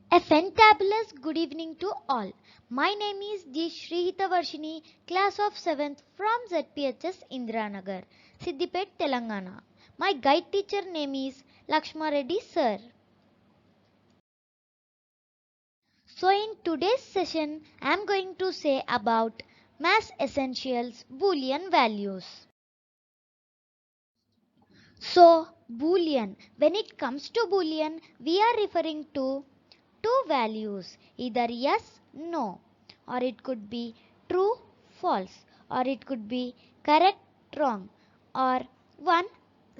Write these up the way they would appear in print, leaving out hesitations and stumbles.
A fantabulous good evening to all. My name is D. Shrihita Varshini, class of 7th from ZPHS Indiranagar, Siddipet, Telangana. My guide teacher name is Lakshma Reddy sir. So in today's session, I am going to say about math essentials Boolean values. So Boolean, when it comes to Boolean, we are referring to two values, either yes, no, or it could be true, false, or it could be correct, wrong, or 1,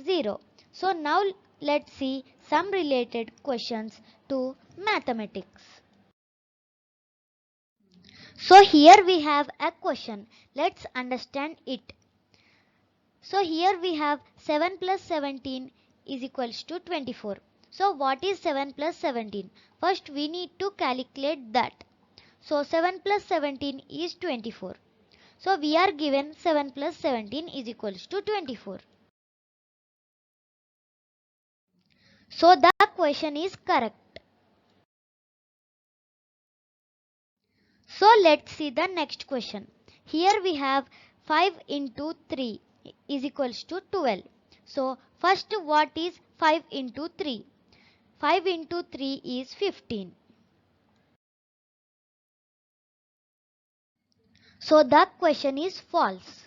0. So now let's see some related questions to mathematics. So here we have a question. Let's understand it. So here we have 7 plus 17 is equals to 24. So what is 7 plus 17? First we need to calculate that. So 7 plus 17 is 24. So we are given 7 plus 17 is equals to 24. So the question is correct. So let's see the next question. Here we have 5 into 3 is equals to 12. So first what is 5 into 3? 5 into 3 is 15. So the question is false.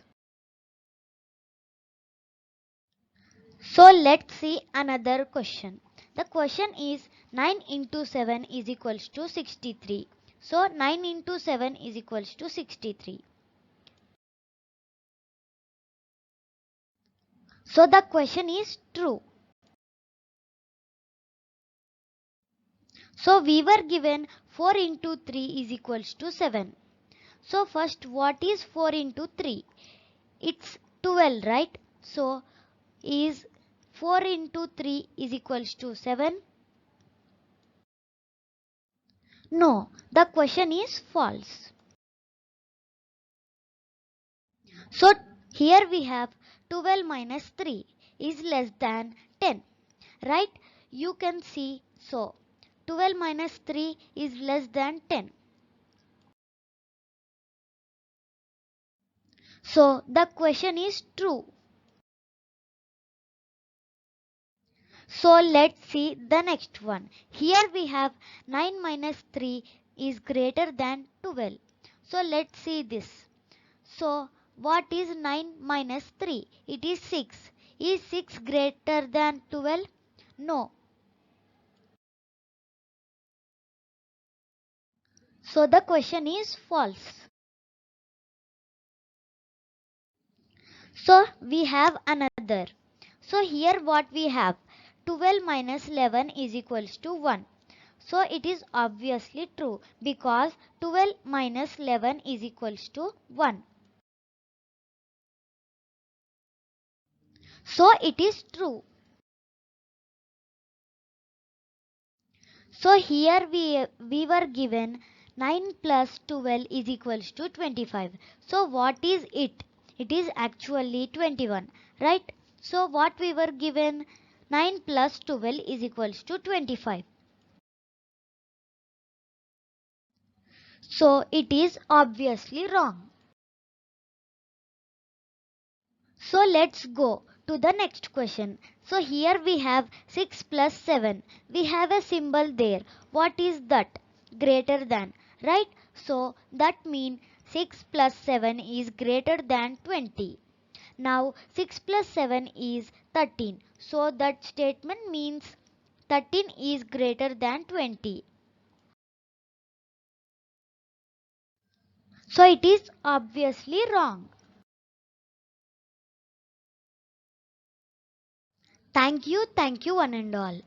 So let's see another question. The question is 9 into 7 is equals to 63. So 9 into 7 is equals to 63. So the question is true. So we were given 4 into 3 is equals to 7. So first what is 4 into 3? It's 12, right? So is 4 into 3 is equals to 7? No, the question is false. So here we have 12 minus 3 is less than 10, right? You can see, so 12 minus 3 is less than 10. So the question is true. So let's see the next one. Here we have 9 minus 3 is greater than 12. So let's see this. So what is 9 minus 3? It is 6. Is 6 greater than 12? No. So the question is false. So we have another. So here what we have, 12 minus 11 is equals to 1. So it is obviously true because 12 minus 11 is equals to 1. So it is true. So here we were given 9 plus 12 is equals to 25. So what is it? It is actually 21, right? So what we were given, 9 plus 12 is equals to 25. So it is obviously wrong. So let's go to the next question. So here we have 6 plus 7. We have a symbol there. What is that? Greater than, right? So that means 6 plus 7 is greater than 20. Now 6 plus 7 is 13. So that statement means 13 is greater than 20. So it is obviously wrong. Thank you one and all.